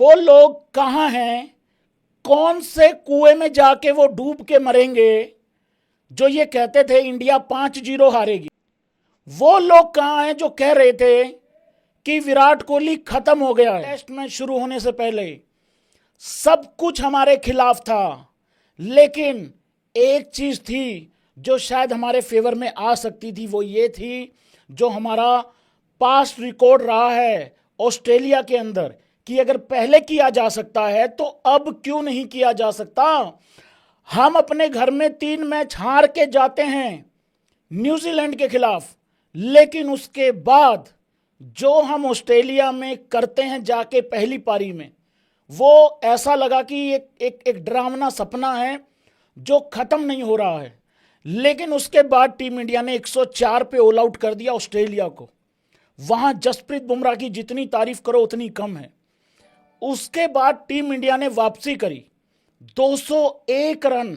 वो लोग कहां हैं, कौन से कुएं में जाके वो डूब के मरेंगे जो ये कहते थे इंडिया 5-0 हारेगी। वो लोग कहां हैं जो कह रहे थे कि विराट कोहली खत्म हो गया है। टेस्ट मैच शुरू होने से पहले सब कुछ हमारे खिलाफ था, लेकिन एक चीज थी जो शायद हमारे फेवर में आ सकती थी, वो ये थी जो हमारा पास्ट रिकॉर्ड रहा है ऑस्ट्रेलिया के अंदर कि अगर पहले किया जा सकता है तो अब क्यों नहीं किया जा सकता। हम अपने घर में 3 मैच हार के जाते हैं न्यूजीलैंड के खिलाफ, लेकिन उसके बाद जो हम ऑस्ट्रेलिया में करते हैं जाके पहली पारी में, वो ऐसा लगा कि एक डरावना सपना है जो खत्म नहीं हो रहा है। लेकिन उसके बाद टीम इंडिया ने 104 पे ऑल आउट कर दिया ऑस्ट्रेलिया को। वहां जसप्रीत बुमराह की जितनी तारीफ करो उतनी कम है। उसके बाद टीम इंडिया ने वापसी करी, 201 रन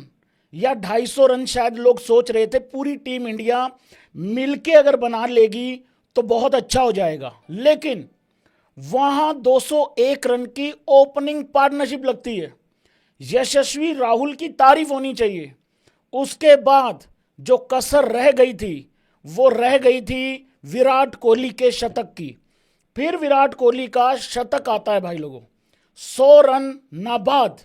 या 250 रन शायद लोग सोच रहे थे पूरी टीम इंडिया मिलके अगर बना लेगी तो बहुत अच्छा हो जाएगा, लेकिन वहां 201 रन की ओपनिंग पार्टनरशिप लगती है। यशस्वी राहुल की तारीफ होनी चाहिए। उसके बाद जो कसर रह गई थी वो रह गई थी विराट कोहली के शतक की। फिर विराट कोहली का शतक आता है भाई लोगों, 100 रन नाबाद।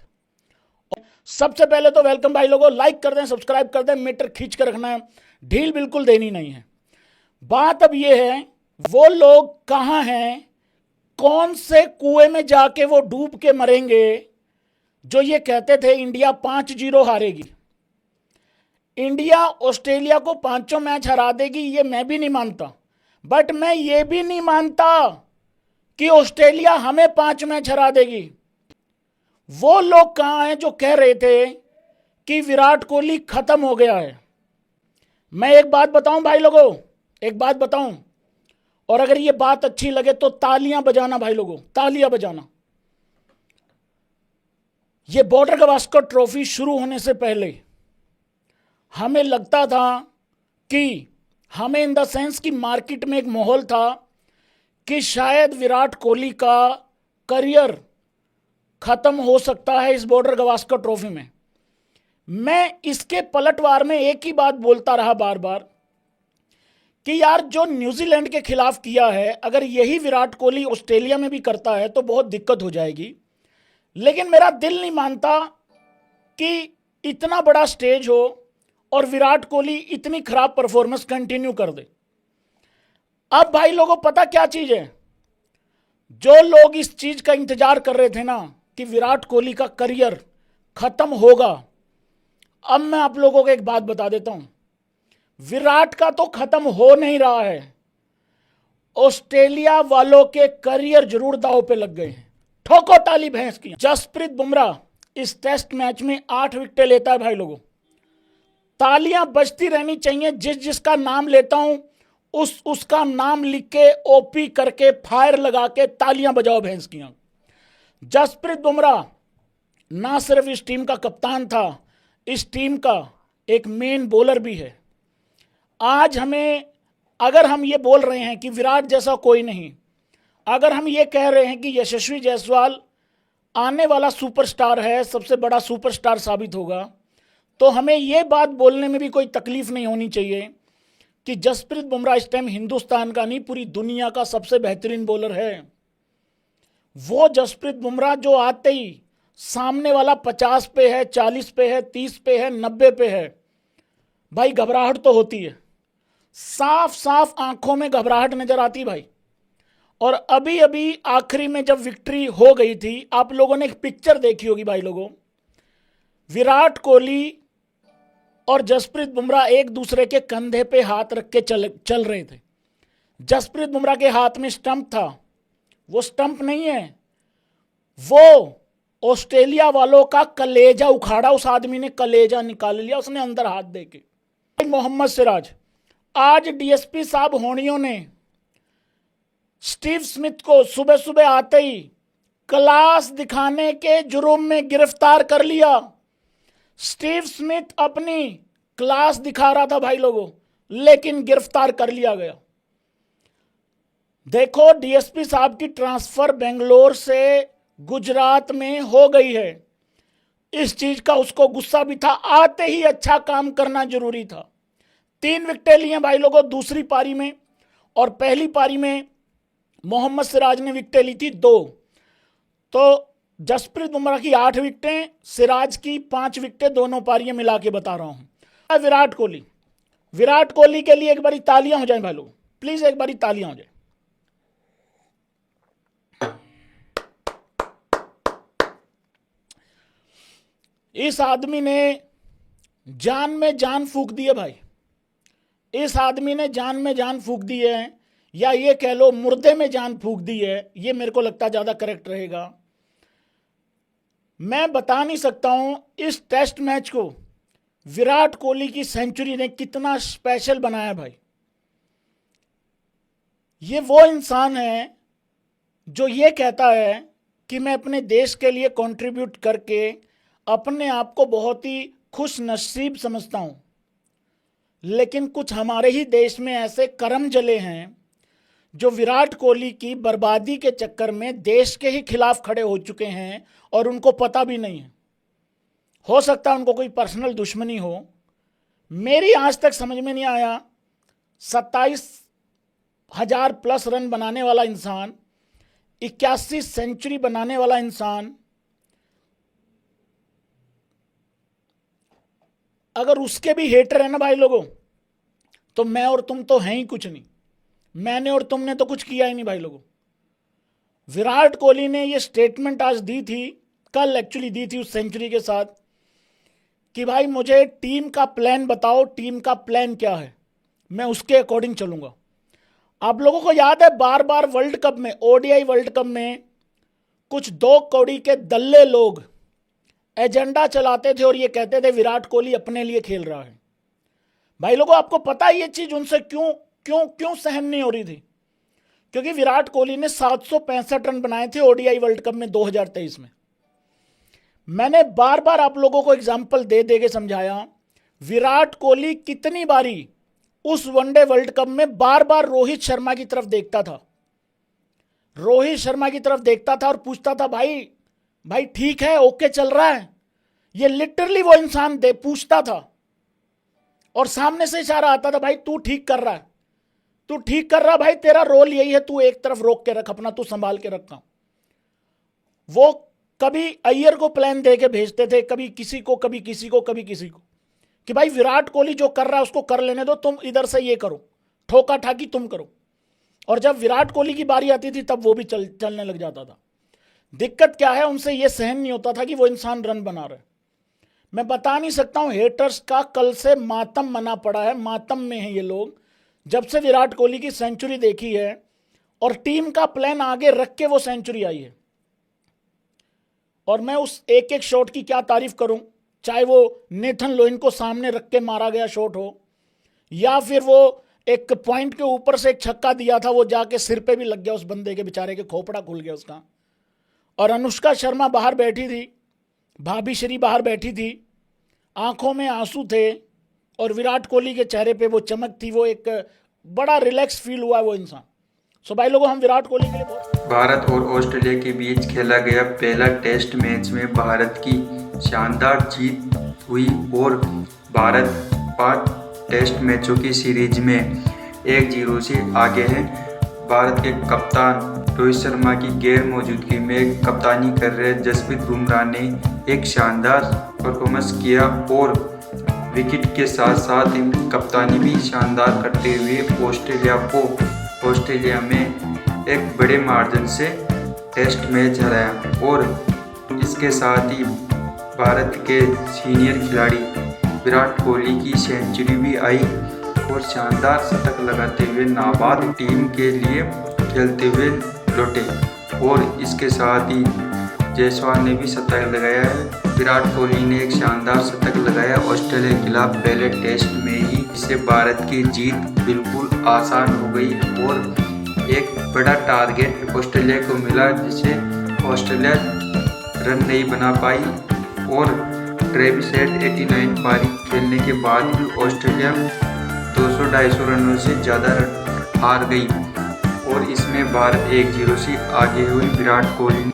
सबसे पहले तो वेलकम भाई लोगों, लाइक कर दें, सब्सक्राइब कर दें, मीटर खींच कर रखना है, ढील बिल्कुल देनी नहीं है। बात अब ये है वो लोग कहां हैं, कौन से कुएं में जाके वो डूब के मरेंगे जो ये कहते थे इंडिया 5-0 हारेगी। इंडिया ऑस्ट्रेलिया को 5 मैच हरा देगी ये मैं भी नहीं मानता, बट मैं ये भी नहीं मानता कि ऑस्ट्रेलिया हमें 5 मैच हरा देगी। वो लोग कहां हैं जो कह रहे थे कि विराट कोहली खत्म हो गया है। मैं एक बात बताऊं भाई लोगों, एक बात बताऊं, और अगर ये बात अच्छी लगे तो तालियां बजाना भाई लोगों, तालियां बजाना। ये बॉर्डर गावस्कर ट्रॉफी शुरू होने से पहले हमें लगता था कि हमें इन द सेंस की मार्केट में एक माहौल था कि शायद विराट कोहली का करियर खत्म हो सकता है इस बॉर्डर गावस्कर ट्रॉफी में। मैं इसके पलटवार में एक ही बात बोलता रहा बार बार कि यार जो न्यूजीलैंड के खिलाफ किया है, अगर यही विराट कोहली ऑस्ट्रेलिया में भी करता है तो बहुत दिक्कत हो जाएगी। लेकिन मेरा दिल नहीं मानता कि इतना बड़ा स्टेज हो और विराट कोहली इतनी खराब परफॉर्मेंस कंटिन्यू कर दे। अब भाई लोगों पता क्या चीज है, जो लोग इस चीज का इंतजार कर रहे थे ना कि विराट कोहली का करियर खत्म होगा, अब मैं आप लोगों को एक बात बता देता हूं, विराट का तो खत्म हो नहीं रहा है, ऑस्ट्रेलिया वालों के करियर जरूर दांव पे लग गए हैं। ठोको ताली भैंस की। जसप्रीत बुमराह इस टेस्ट मैच में 8 विकेटें लेता है भाई लोगों, तालियां बजती रहनी चाहिए। जिसका नाम लेता हूं उसका नाम लिख के ओपी करके फायर लगा के तालियां बजाओ भैंस की। जसप्रीत बुमराह ना सिर्फ इस टीम का कप्तान था, इस टीम का एक मेन बॉलर भी है। आज हमें, अगर हम ये बोल रहे हैं कि विराट जैसा कोई नहीं, अगर हम ये कह रहे हैं कि यशस्वी जायसवाल आने वाला सुपरस्टार है, सबसे बड़ा सुपरस्टार साबित होगा, तो हमें ये बात बोलने में भी कोई तकलीफ नहीं होनी चाहिए कि जसप्रीत बुमराह इस टाइम हिंदुस्तान का नहीं पूरी दुनिया का सबसे बेहतरीन बॉलर है। वो जसप्रीत बुमराह जो आते ही सामने वाला 50 पे है, 40 पे है, 30 पे है, 90 पे है, भाई घबराहट तो होती है, साफ साफ आंखों में घबराहट नजर आती भाई। और अभी अभी आखिरी में जब विक्ट्री हो गई थी, आप लोगों ने एक पिक्चर देखी होगी भाई लोगों, विराट कोहली और जसप्रीत बुमराह एक दूसरे के कंधे पे हाथ रख के चल रहे थे। जसप्रीत बुमराह के हाथ में स्टंप था, वो स्टंप नहीं है, वो ऑस्ट्रेलिया वालों का कलेजा उखाड़ा, उस आदमी ने कलेजा निकाल लिया उसने अंदर हाथ देके। मोहम्मद सिराज, आज डीएसपी साहब होनियों ने स्टीव स्मिथ को सुबह सुबह आते ही क्लास दिखाने के जुर्म में गिरफ्तार कर लिया। स्टीव स्मिथ अपनी क्लास दिखा रहा था भाई लोगों, लेकिन गिरफ्तार कर लिया गया। देखो डीएसपी साहब की ट्रांसफर बेंगलोर से गुजरात में हो गई है। इस चीज का उसको गुस्सा भी था, आते ही अच्छा काम करना जरूरी था। 3 विकेटें लिए भाई लोगों दूसरी पारी में, और पहली पारी में मोहम्मद सिराज ने विकेटें ली थी 2। तो जसप्रीत बुमराह की 8 विकेटें, सिराज की 5 विकेटें, दोनों पारियां मिला के बता रहा हूं। विराट कोहली के लिए एक बारी तालियां हो जाए भाई लोग, प्लीज एक बारी तालियां हो जाए। इस आदमी ने जान में जान फूंक दी है भाई, इस आदमी ने जान में जान फूंक दी है, या ये कह लो मुर्दे में जान फूंक दी है, ये मेरे को लगता ज्यादा करेक्ट रहेगा। मैं बता नहीं सकता हूं इस टेस्ट मैच को विराट कोहली की सेंचुरी ने कितना स्पेशल बनाया भाई। ये वो इंसान है जो ये कहता है कि मैं अपने देश के लिए कंट्रीब्यूट करके अपने आप को बहुत ही खुश नसीब समझता हूं, लेकिन कुछ हमारे ही देश में ऐसे करम जले हैं जो विराट कोहली की बर्बादी के चक्कर में देश के ही खिलाफ खड़े हो चुके हैं और उनको पता भी नहीं है। हो सकता है उनको कोई पर्सनल दुश्मनी हो, मेरी आज तक समझ में नहीं आया। 27,000 प्लस रन बनाने वाला इंसान, 81 सेंचुरी बनाने वाला इंसान, अगर उसके भी हेटर है ना भाई लोगों, तो मैं और तुम तो हैं ही कुछ नहीं। मैंने और तुमने तो कुछ किया ही नहीं भाई लोगों। विराट कोहली ने ये स्टेटमेंट आज दी थी, कल एक्चुअली दी थी उस सेंचुरी के साथ, कि भाई मुझे टीम का प्लान बताओ, टीम का प्लान क्या है, मैं उसके अकॉर्डिंग चलूंगा। आप लोगों को याद है बार बार वर्ल्ड कप में, ओडीआई वर्ल्ड कप में कुछ 2 कौड़ी के दल्ले लोग एजेंडा चलाते थे और ये कहते थे विराट कोहली अपने लिए खेल रहा है। भाई लोगों आपको पता है ये चीज उनसे क्यों क्यों क्यों सहन नहीं हो रही थी? क्योंकि विराट कोहली ने 765 रन बनाए थे ओडीआई वर्ल्ड कप में 2023 में। मैंने बार बार आप लोगों को एग्जाम्पल दे दे के समझाया, विराट कोहली कितनी बारी उस वनडे वर्ल्ड कप में बार बार रोहित शर्मा की तरफ देखता था, रोहित शर्मा की तरफ देखता था और पूछता था भाई ठीक है, ओके चल रहा है। ये लिटरली वो इंसान दे पूछता था और सामने से इशारा आता था, भाई तू ठीक कर रहा है, तू ठीक कर रहा भाई, तेरा रोल यही है, तू एक तरफ रोक के रख अपना, तू संभाल के रखा। वो कभी अय्यर को प्लान दे के भेजते थे, कभी किसी को कभी किसी को कभी किसी को, कि भाई विराट कोहली जो कर रहा है उसको कर लेने दो, तुम इधर से ये करो, ठोका ठाकी तुम करो। और जब विराट कोहली की बारी आती थी तब वो भी चलने लग जाता था। दिक्कत क्या है, उनसे ये सहन नहीं होता था कि वो इंसान रन बना रहे। मैं बता नहीं सकता हूं, हेटर्स का कल से मातम मना पड़ा है, मातम में है ये लोग, जब से विराट कोहली की सेंचुरी देखी है और टीम का प्लान आगे रख के वो सेंचुरी आई है। और मैं उस एक एक शॉट की क्या तारीफ करूं, चाहे वो नेथन लोइन को सामने रख के मारा गया शॉट हो, या फिर वो एक पॉइंट के ऊपर से एक छक्का दिया था, वो जाके सिर पे भी लग गया उस बंदे के, बेचारे के खोपड़ा खुल गया उसका। और अनुष्का शर्मा बाहर बैठी थी, भाभी श्री बाहर बैठी थी, आंखों में आंसू थे और विराट कोहली के चेहरे पे वो चमक थी, वो एक बड़ा रिलैक्स फील हुआ वो इंसान। सो भाई लोगों, हम विराट कोहली के लिए बहुत। भारत और ऑस्ट्रेलिया के बीच खेला गया पहला टेस्ट मैच में भारत की शानदार जीत हुई और भारत 5 टेस्ट मैचों की सीरीज में 1-0 से आगे है। भारत के कप्तान रोहित शर्मा की गैर मौजूदगी में कप्तानी कर रहे जसप्रीत बुमराह ने एक शानदार परफॉर्मेंस किया और विकेट के साथ साथ कप्तानी भी शानदार करते हुए ऑस्ट्रेलिया में एक बड़े मार्जिन से टेस्ट मैच हराया। और इसके साथ ही भारत के सीनियर खिलाड़ी विराट कोहली की सेंचुरी भी आई और शानदार शतक लगाते हुए नाबाद टीम के लिए खेलते हुए लौटे। और इसके साथ ही जायसवाल ने भी शतक लगाया है। विराट कोहली ने एक शानदार शतक लगाया ऑस्ट्रेलिया के खिलाफ पहले टेस्ट में ही, इससे भारत की जीत बिल्कुल आसान हो गई और एक बड़ा टारगेट ऑस्ट्रेलिया को मिला, जिसे ऑस्ट्रेलिया रन नहीं बना पाई। और ट्रेविस हेड 89 पारी खेलने के बाद भी ऑस्ट्रेलिया 200-250 रनों से ज़्यादा हार गई और इसमें भारत 1-0 से आगे हुई। विराट कोहली